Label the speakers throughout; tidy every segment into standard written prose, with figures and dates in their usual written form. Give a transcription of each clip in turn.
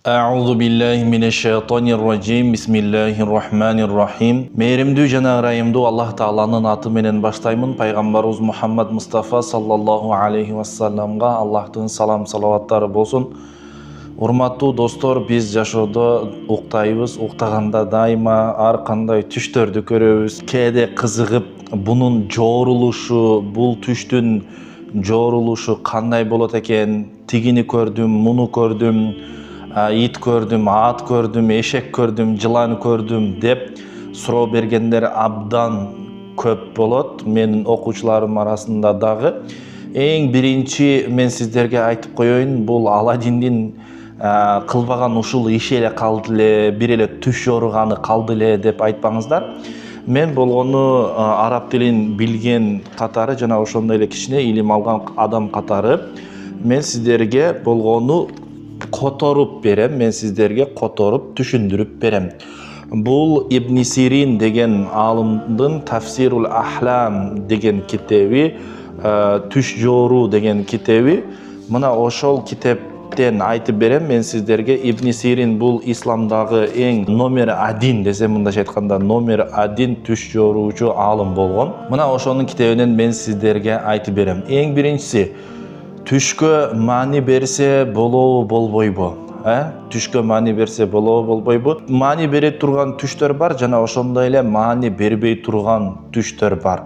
Speaker 1: A'udhu billahi mineşşeytanirracim. Bismillahirrahmanirrahim. Mehrimdүү жана ырайымдуу Аллах Тааланын аты менен баштаймын. Пайгамбарыбыз Мухаммад Мустафа саллаллаху алейхи вассаламга Аллахтын салам салаваттары болсун. Урматтуу достор, биз жашоодо уктайбыз. Уктаганда дайыма ар кандай түштөрдү көрөбүз. Кээде кызыгып, бунун жоорулушу, бул түштүн жоорулушу кандай болот экен? Тигини көрдүм, муну көрдүм. Ит көрдүм, ат көрдүм, эшек көрдүм, жылан көрдүм деп суроо бергендер абдан көп болот. Менин окуучуларым арасында дагы. Эң биринчи мен сиздерге айтып коеюн, бул Аладдиндин кылбаган ушул иши эле калды эле, бир эле түш жоруганы калды эле деп айтпаңыздар. Мен болгону араб тилин билген катары жана ошондой эле кичине илим алган адам катары мен сиздерге болгону которуп берем, мен сиздерге которуп түшүндүрүп берем. Бул Ибн Сирин деген алымдын Тафсирул Ахлам деген китеби, түш жооруу деген китеби. Мына ошол китептен айтып берем мен сиздерге. Ибн Сирин бул исламдагы эң номер 1 десем, мындайча айтканда номер 1 түш жооруучу алым болгон. Мына ошонун китебинен мен сиздерге айтып берем. Эң биринчиси, түшкө маани берсе болобу болбойбу? Түшкө маани берсе болобу болбойбу? Маани бере турган түштөр бар, жана ошондой эле маани бербей турган түштөр бар.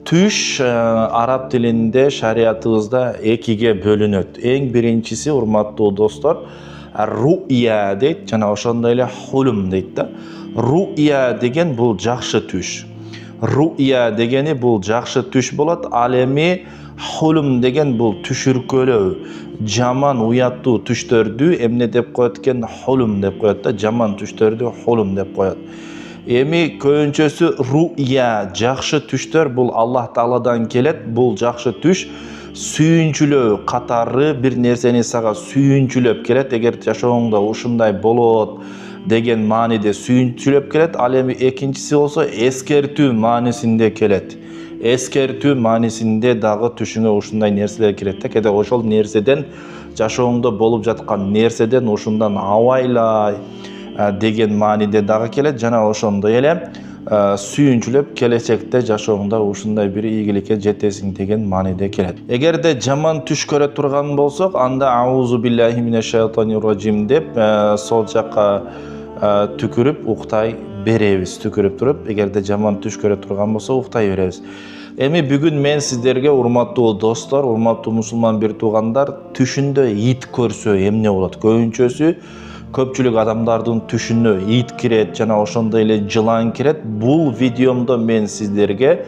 Speaker 1: Түш араб тилинде, шариятыбызда экиге бөлүнөт. Эң биринчиси, урматтуу достор, ру'я дейт, жана ошондой эле хулум дейт да. Ру'я деген бул жакшы түш. Ру'я дегени бул жакшы түш болот. Ал эми хулум деген бул түшүркөлөө, жаман уяттуу түштөрдү эмне деп коет экен? Хулум деп коет да, жаман түштөрдү хулум деп коет. Эми көбүнчөсү ру'я, жакшы түштөр бул Аллах Тааладан келет. Бул жакшы түш сүйүнчүлөө катары бир нерсени сага сүйүнчүлөп келет. Эгер жашооңдо ушундай болот деген мааниде сүйүнчүлөп келет. Ал эми экинчиси болсо эскертүү маанисинде келет. Эскертүү маанисинде дагы түшүңө ушундай нерселер кирет да. Кээде ошол нерседен, жашооңдо болуп жаткан нерседен ушундан абайлай деген мааниде дагы келет. Жана ошондой эле сүйүнчүлөп келечекте жашооңдо ушундай бир ийгиликке жетесиң деген мааниде келет. Эгерде жаман түш көрө турган болсок, анда аузу биллахи минешшайтанирражим деп сол жакка түкүрүп уктай беребиз. Түкүрүп туруп, эгерде жаман түш көрө турган болсо уктай беребиз. Эми бүгүн мен сиздерге, урматтуу достор, урматтуу мусулман бир туугандар, түшүндө ит көрсө эмне болот? Көбүнчөсү, көпчүлүк адамдардын түшүнө ит кирет, жана ошондой эле жылан кирет. Бул видеомдо мен сиздерге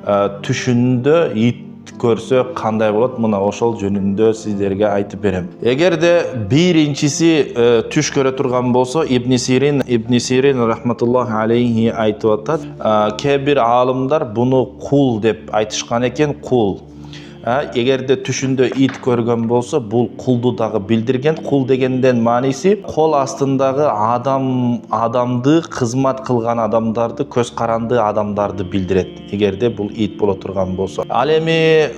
Speaker 1: түшүндө ит көрсө кандай болот, мына ошол жөнүндө сиздерге айтып берем. Эгерде биринчиси түш көрө турган болсо, Ибн Сирин рахматуллахи алейхи айтып атат. Кээ бир аалымдар буну кул деп айтышкан экен, кул. Эгерде түшүндө ит көргөн болсо, бул кулду дагы билдирген. Кул дегенден мааниси кол астындагы адамды кызмат кылган адамдарды, көз каранды адамдарды билдирет. Эгерде бул ит боло турган болсо. Ал эми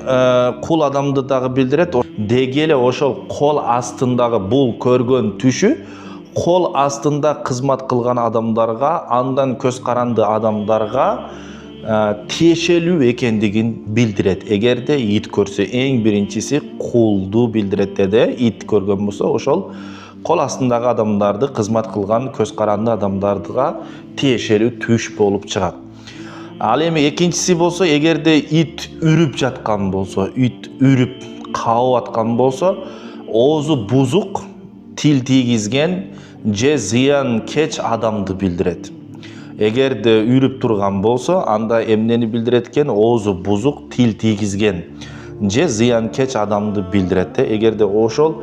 Speaker 1: кул адамды дагы билдирет. Деги эле ошол кол астындагы бул көргөн түшү кол астында кызмат кылган адамдарга, андан көз каранды адамдарга тиешелүү экендигин билдирет. Эгерде ит көрсө, эң биринчиси кулду билдирет деди. Ит көргөн болсо, ошол кол астындагы адамдарды кызмат кылган көз каранды адамдарга тиешелүү түш болуп чыгат. Ал эми экинчиси болсо, эгерде ит үрүп жаткан болсо, ит үрүп кабып аткан болсо, оозу бузук, тил тийгизген же зыян кеч адамды билдирет. Эгерде үрүп турган болсо, анда эмнени билдирет экен? Оозу бузук, тил тийгизген же зыян кеч адамды билдирет. Эгерде ошол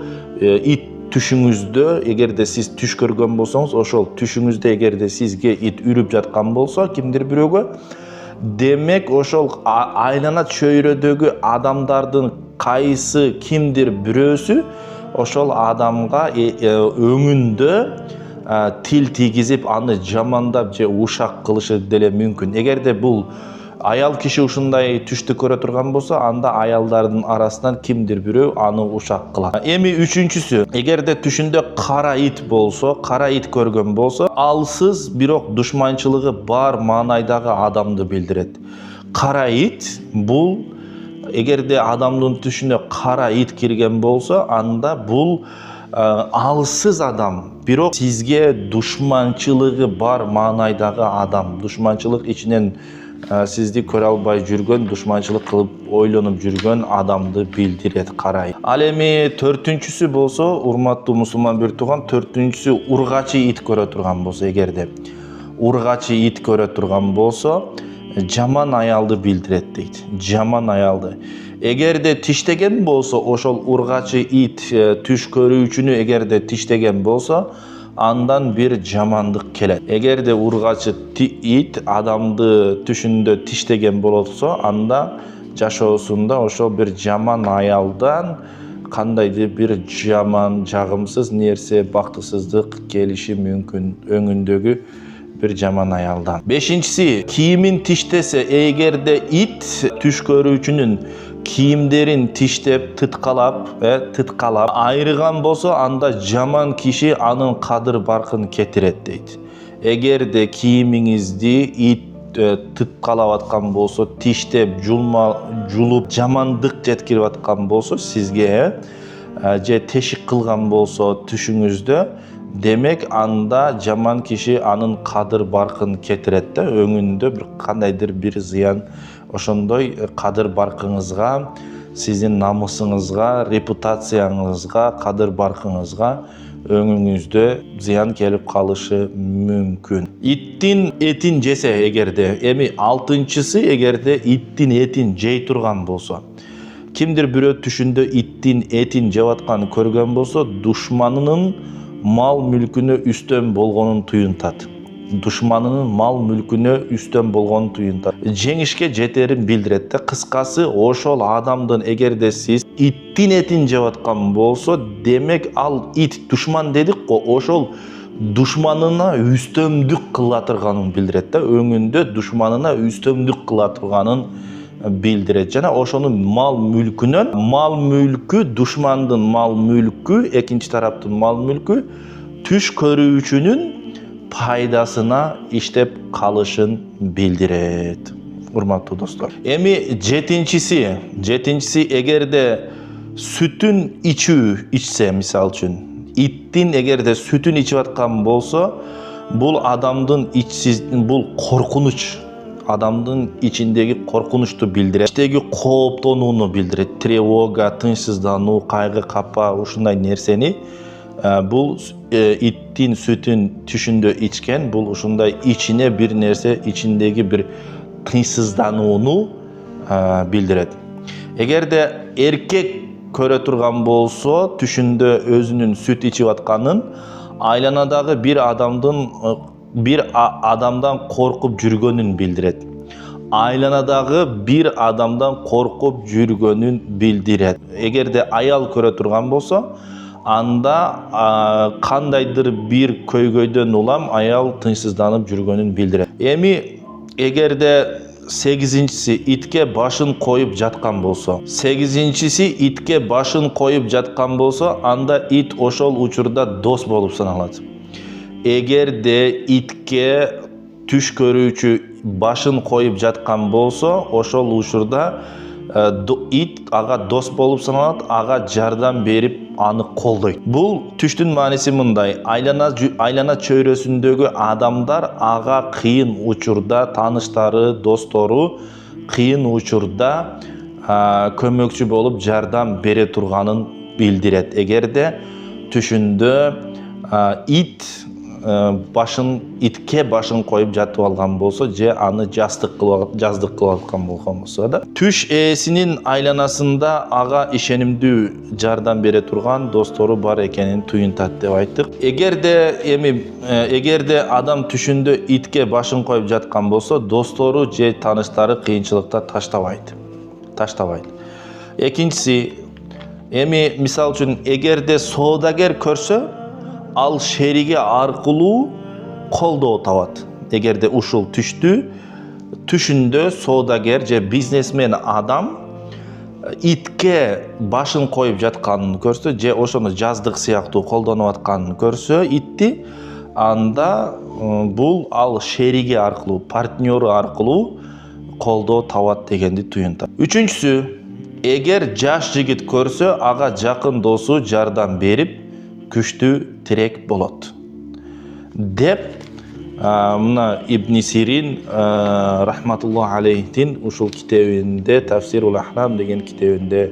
Speaker 1: ит түшүңүздө, эгерде сиз түш көргөн болсоңуз, ошол түшүңүздө эгерде сизге ит үрүп жаткан болсо, кимдир бирөөгө, демек ошол айлана чөйрөдөгү адамдардын кайсы кимдир бирөөсү ошол адамга өңүндө тил тийгизип, аны жамандап же ушак кылышы деле мүмкүн. Эгерде бул Ayal kişi ушундай түштү көрө турган болсо, анда аялдардын арасынан кимдир бирөө аны ушак кылат. Эми үчүнчүсү, эгерде түшүндө кара ит болсо, кара ит көргөн болсо, алсыз бирок душманчылыгы бар маанайдагы адамды билдирет. Кара ит бул эгерде адамдын түшүнө кара ит кирген болсо, анда бул алсыз адам, бирок сизге душманчылыгы бар маанайдагы адам, душманчылык ичинен сизди көрө албай жүргөн, душманчылык кылып ойлонуп жүргөн адамды билдирет кара ит. Ал эми төртүнчүсү болсо, урматтуу мусулман бир тууган, төртүнчүсү ургачы ит көрө турган болсо, эгерде ургачы ит көрө турган болсо, жаман аялды билдирет дейт. Жаман аялды. Эгерде тиштеген болсо, ошол ургачы ит түш көрүүчүнү эгерде тиштеген болсо, андан бир жамандык келет. Эгерде ургачы ит адамды түшүндө тиштеген болсо, анда жашоосунда ошол бир жаман аялдан кандайдыр бир жаман, жагымсыз нерсе, бактысыздык келиши мүмкүн, өңүндөгү бир жаман аялдан. Бешинчиси, кийимин тиштесе, эгерде ит түш көрүүчүнүн кийимдерин тиштеп, тыткалап айрыган болсо, анда жаман киши анын кадыр баркын кетирет дейт. Эгерде кийимиңизди ит тыткалап аткан болсо, тиштеп, жулуп, жамандык жеткирип аткан болсо, сизге же тешик кылган болсо түшүңүздө, демек анда жаман киши анын кадыр баркын кетирет да, өңүндө бир кандайдыр бир зыян, ошондой кадыр баркыңызга, сиздин намысыңызга, репутацияңызга, кадыр баркыңызга, өңүңүздө зыян келип калышы мүмкүн. Иттин этин жесе эгерде, эми алтынчысы, эгерде иттин этин жей турган болсо, кимдир бирөө түшүндө иттин этин жеп атканын көргөн болсо, душманынын мал мүлкүнө үстөн болгонун туюнтат. Душманынын мал мүлкүнө үстөн болгонун туюнтат. Жеңишке жетерин билдирет да. Кыскасы, ошол адамдын эгерде сиз иттин этин жеп аткан болсо, демек ал ит душман дедик го, ошол душманына үстөмдүк кыла турганын билдирет да. Өңүндө душманына үстөмдүк кыла турганын билдирет. Жана ошонун мал мүлкүнөн, мал мүлкү, душмандын мал мүлкү, экинчи тараптын мал мүлкү түш көрүүчүнүн пайдасына иштеп калышын билдирет. Урматтуу достор. Эми жетинчиси, эгерде сүтүн ичсе, мисал үчүн, иттин эгерде сүтүн ичип аткан болсо, бул адамдын бул коркунуч, адамдын ичиндеги коркунучту билдирет. Иштеги кооптонууну билдирет. Тревога, тынчсыздануу, кайгы, капа, ушундай нерсени бул иттин сүтүн түшүндө ичкен, бул ушундай ичине бир нерсе, ичиндеги бир тынчсызданууну билдирет. Эгерде эркек көрө турган болсо, түшүндө өзүнүн сүт ичип атканын, айланадагы бир адамдан коркуп жүргөнүн билдирет. Айланадагы бир адамдан коркуп жүргөнүн билдирет. Эгерде аял көрө турган болсо, анда кандайдыр бир көйгөйдөн улам аял тынчсызданып жүргөнүн билдирет. Эми эгерде сегизинчиси, итке башын коюп жаткан болсо, анда ит ошол учурда дос болуп саналат. Эгерде итке түш көрүүчү башын коюп жаткан болсо, ошол учурда ит ага дос болуп саналат, ага жардам берип аны колдойт. Бул түштүн мааниси мындай: айлана чөйрөсүндөгү адамдар ага кыйын учурда, тааныштары, достору кыйын учурда көмөкчү болуп жардам бере турганын билдирет. Эгерде түшүндө итке башын коюп жатып алган болсо, же аны жаздык кылып аткан болсо да, түш ээсинин айланасында ага ишенимдүү жардам бере турган достору бар экенин туюнтат деп айттык. Эгерде адам түшүндө итке башын коюп жаткан болсо, достору же тааныштары кыйынчылыкта таштабайт. Экинчиси, мисал үчүн, эгерде соодагер көрсө, ал шериги аркылуу колдоо табат. Эгерде ушул түштү түшүндө соодагер же бизнесмен адам итке башын коюп жатканын көрсө же ошону жаздык сыяктуу колдонуп атканын көрсө итти, анда бул ал шериги аркылуу, партнеру аркылуу колдоо табат дегенди туюнтат. Үчүнчүсү, эгер жаш жигит көрсө, ага жакын досу жардам берип, күчтүү тирек болот деп мына Ибн Сирин рахматуллах алейхтин ушул китебинде, Тафсирул Ахлам деген китебинде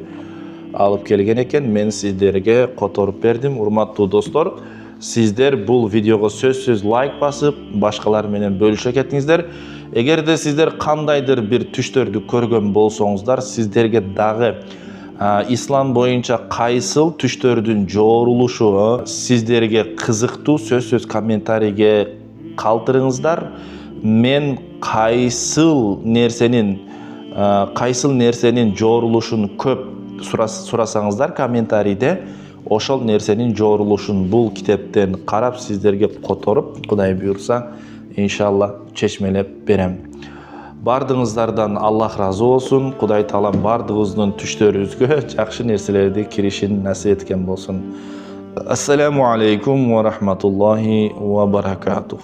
Speaker 1: алып келген экен. Мен сиздерге которуп бердим. Урматтуу достор, сиздер бул видеого сөзсүз лайк басып, башкалар менен бөлүшө кетиңиздер. Эгерде сиздер кандайдыр бир түштөрдү көргөн болсоңуздар, сиздерге дагы ислам боюнча кайсыл түштөрдүн жоорулушу сиздерге кызыктуу, сөзсүз комментарийге калтырыңыздар. Мен кайсыл нерсенин жоорулушун көп сурасаңыздар комментарийде, ошол нерсенин жоорулушун бул китептен карап сиздерге которуп, Кудай буйрса, иншалла чечмелеп берем. Бардыгыңыздардан Аллах разы болсун. Кудай таалам бардыгыбыздын түштөрүбүзгө жакшы нерселерди киришин насип эткен болсун. Ассаламу алейкум ва рахматуллахи ва баракатух.